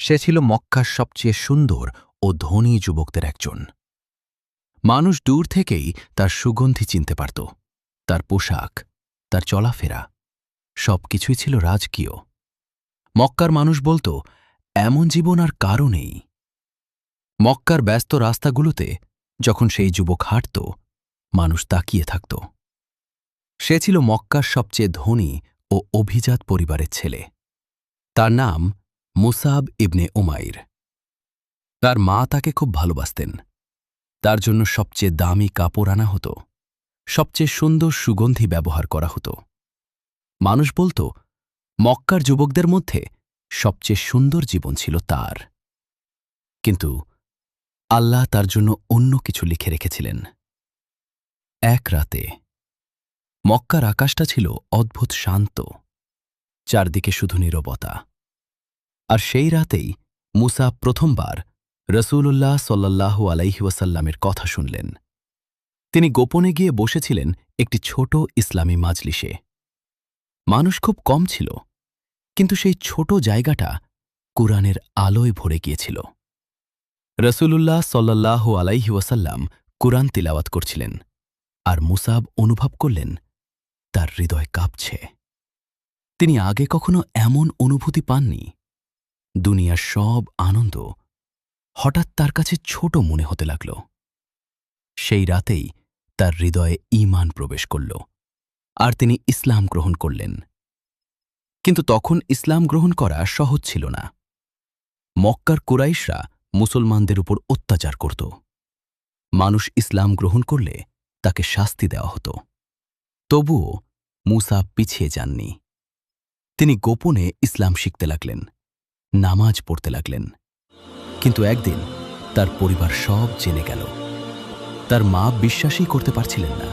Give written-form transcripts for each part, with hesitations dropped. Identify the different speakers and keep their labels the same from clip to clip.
Speaker 1: সে ছিল মক্কার সবচেয়ে সুন্দর ও ধনী যুবকদের একজন। মানুষ দূর থেকেই তার সুগন্ধি চিনতে পারত। তার পোশাক, তার চলাফেরা সবকিছুই ছিল রাজকীয়। মক্কার মানুষ বলত, এমন জীবন আর কারও নেই। মক্কার ব্যস্ত রাস্তাগুলোতে যখন সেই যুবক হাঁটত, মানুষ তাকিয়ে থাকত। সে ছিল মক্কার সবচেয়ে ধনী ও অভিজাত পরিবারের ছেলে। তার নাম মুসাব ইবনে উমাইর। তার মা তাকে খুব ভালোবাসতেন। তার জন্য সবচেয়ে দামি কাপড় আনা হতো, সবচেয়ে সুন্দর সুগন্ধি ব্যবহার করা হতো। মানুষ বলত, মক্কার যুবকদের মধ্যে সবচেয়ে সুন্দর জীবন ছিল তার। কিন্তু আল্লাহ তার জন্য অন্য কিছু লিখে রেখেছিলেন। এক রাতে মক্কার আকাশটা ছিল অদ্ভুত শান্ত, চারদিকে শুধু নীরবতা। আর সেই রাতেই মুসা প্রথমবার রসূলুল্লাহ সাল্লাল্লাহু আলাইহি ওয়াসাল্লামের কথা শুনলেন। তিনি গোপনে গিয়ে বসেছিলেন একটি ছোট ইসলামী মাজলিসে। মানুষ খুব কম ছিল, কিন্তু সেই ছোট জায়গাটা কুরআনের আলোয় ভরে গিয়েছিল। রসূলুল্লাহ সাল্লাল্লাহু আলাইহি ওয়াসাল্লাম কুরআন তিলাওয়াত করছিলেন, আর মুসাব অনুভব করলেন তার হৃদয় কাঁপছে। তিনি আগে কখনো এমন অনুভূতি পাননি। দুনিয়ার সব আনন্দ হঠাৎ তার কাছে ছোট মনে হতে লাগল। সেই রাতেই তার হৃদয়ে ঈমান প্রবেশ করল, আর তিনি ইসলাম গ্রহণ করলেন। কিন্তু তখন ইসলাম গ্রহণ করা সহজ ছিল না। মক্কার কুরাইশরা মুসলমানদের উপর অত্যাচার করত। মানুষ ইসলাম গ্রহণ করলে তাকে শাস্তি দেওয়া হতো। তবুও মুসা পিছিয়ে যাননি। তিনি গোপনে ইসলাম শিখতে লাগলেন, নামাজ পড়তে লাগলেন। কিন্তু একদিন তার পরিবার সব জেনে গেল। তার মা বিশ্বাসই করতে পারছিলেন না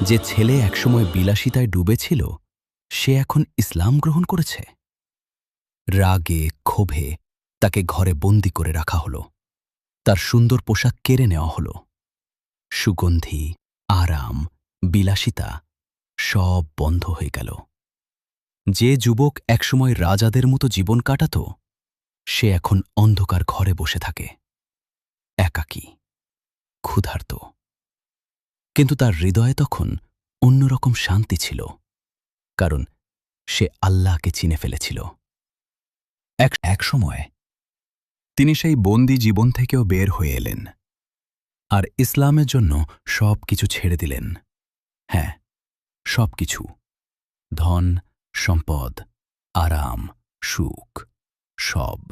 Speaker 1: যে ছেলে একসময় বিলাসিতায় ডুবেছিল, সে এখন ইসলাম গ্রহণ করেছে। রাগে ক্ষোভে তাকে ঘরে বন্দি করে রাখা হল। তার সুন্দর পোশাক কেড়ে নেওয়া হল। সুগন্ধি, আরাম, বিলাসিতা সব বন্ধ হয়ে গেল। যে যুবক একসময় রাজাদের মতো জীবন কাটাত, সে এখন অন্ধকার ঘরে বসে থাকে, একাকী, ক্ষুধার্ত। কিন্তু তার হৃদয়ে তখন অন্যরকম শান্তি ছিল, কারণ সে আল্লাহকে চিনে ফেলেছিল। এক সময় তিনি সেই বন্দি জীবন থেকেও বের হয়ে এলেন, আর ইসলামের জন্য সব কিছু ছেড়ে দিলেন। হ্যাঁ, সব কিছু, ধন, সম্পদ, আরাম, সুখ, সব।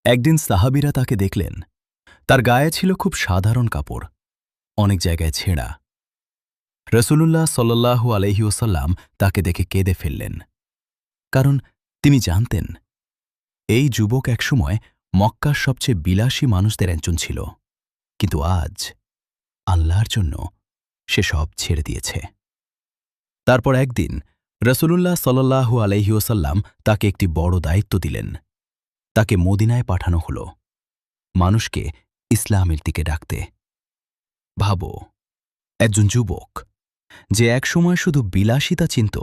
Speaker 1: একদিন সাহাবীরা তাকে দেখলেন। তার গায়ে ছিল খুব সাধারণ কাপড়, অনেক জায়গায় ছেঁড়া। রসূলুল্লাহ সাল্লাল্লাহু আলাইহি ওয়াসাল্লাম তাকে দেখে কেঁদে ফেললেন, কারণ তিনি জানতেন এই যুবক একসময় মক্কার সবচেয়ে বিলাসী মানুষদের একজন ছিল, কিন্তু আজ আল্লাহর জন্য সে সব ছেড়ে দিয়েছে। তারপর একদিন রসূলুল্লাহ সাল্লাল্লাহু আলাইহি ওয়াসাল্লাম তাকে একটি বড় দায়িত্ব দিলেন। তাকে মদিনায় পাঠানো হল, মানুষকে ইসলামের দিকে ডাকতে। ভাবো, একজন যুবক যে একসময় শুধু বিলাসিতা চিনত,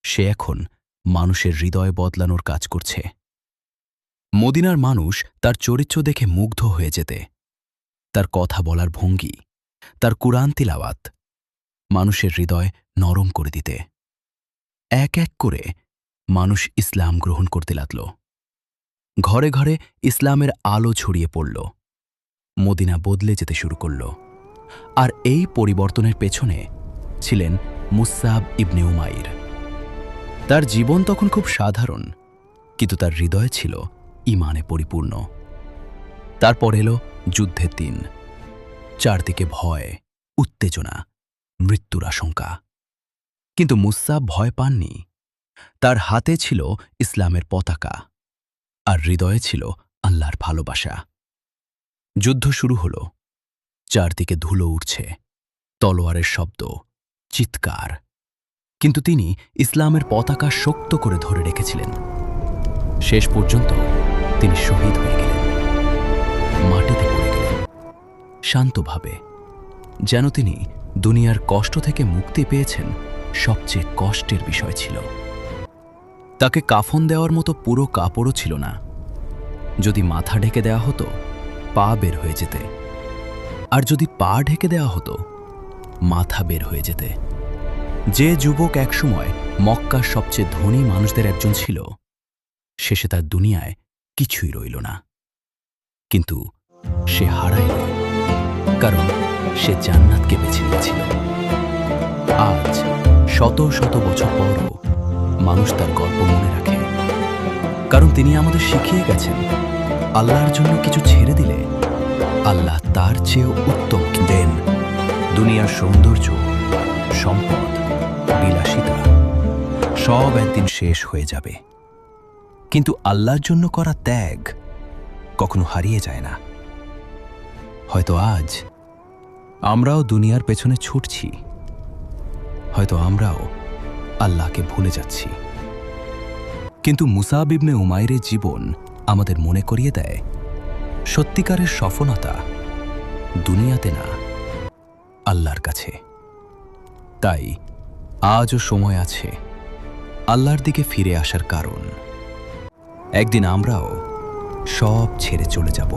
Speaker 1: সে এখন মানুষের হৃদয় বদলানোর কাজ করছে। মদিনার মানুষ তার চরিত্র দেখে মুগ্ধ হয়ে যেতে, তার কথা বলার ভঙ্গি, তার কুরআন তিলাওয়াত মানুষের হৃদয় নরম করে দিতে। এক এক করে মানুষ ইসলাম গ্রহণ করতে লাগল। ঘরে ঘরে ইসলামের আলো ছড়িয়ে পড়ল। মদিনা বদলে যেতে শুরু করল। আর এই পরিবর্তনের পেছনে ছিলেন মুসাব ইবনে উমাইর। তার জীবন তখন খুব সাধারণ, কিন্তু তার হৃদয় ছিল ঈমানে পরিপূর্ণ। তারপর এলো যুদ্ধের দিন। চারদিকে ভয়, উত্তেজনা, মৃত্যুর আশঙ্কা। কিন্তু মুসাব ভয় পাননি। তার হাতে ছিল ইসলামের পতাকা, আর হৃদয়ে ছিল আল্লাহর ভালোবাসা। যুদ্ধ শুরু হল। চারদিকে ধুলো উঠছে, তলোয়ারের শব্দ, চিৎকার। কিন্তু তিনি ইসলামের পতাকা শক্ত করে ধরে রেখেছিলেন। শেষ পর্যন্ত তিনি শহীদ হয়ে গেলেন, মাটিতে পড়ে গেলেন শান্তভাবে, যেন তিনি দুনিয়ার কষ্ট থেকে মুক্তি পেয়েছেন। সবচেয়ে কষ্টের বিষয় ছিল, তাকে কাফন দেওয়ার মতো পুরো কাপড়ও ছিল না। যদি মাথা ঢেকে দেওয়া হতো পা বের হয়ে যেতে, আর যদি পা ঢেকে দেওয়া হতো মাথা বের হয়ে যেতে। যে যুবক একসময় মক্কার সবচেয়ে ধনী মানুষদের একজন ছিল, শেষে তার দুনিয়ায় কিছুই রইল না। কিন্তু সে হারাইল, কারণ সে জান্নাতকে বেছে নিয়েছিল। আজ শত শত বছর পরও মানুষ তার গল্প মনে রাখে, কারণ তিনি আমাদের শিখিয়ে গেছেন আল্লাহর জন্য কিছু ছেড়ে দিলে আল্লাহ তার চেয়েও উত্তম দেন। দুনিয়ার সৌন্দর্য, সম্পদ, বিলাসিতা সব একদিন শেষ হয়ে যাবে, কিন্তু আল্লাহর জন্য করা ত্যাগ কখনো হারিয়ে যায় না। হয়তো আজ আমরাও দুনিয়ার পেছনে ছুটছি, হয়তো আমরাও আল্লাহকে ভুলে যাচ্ছি, কিন্তু মুসাব ইবনে উমাইরের জীবন আমাদের মনে করিয়ে দেয় সত্যিকারের সফলতা দুনিয়াতে না, আল্লাহর কাছে। তাই আজও সময় আছে আল্লাহর দিকে ফিরে আসার, কারণ একদিন আমরাও সব ছেড়ে চলে যাব।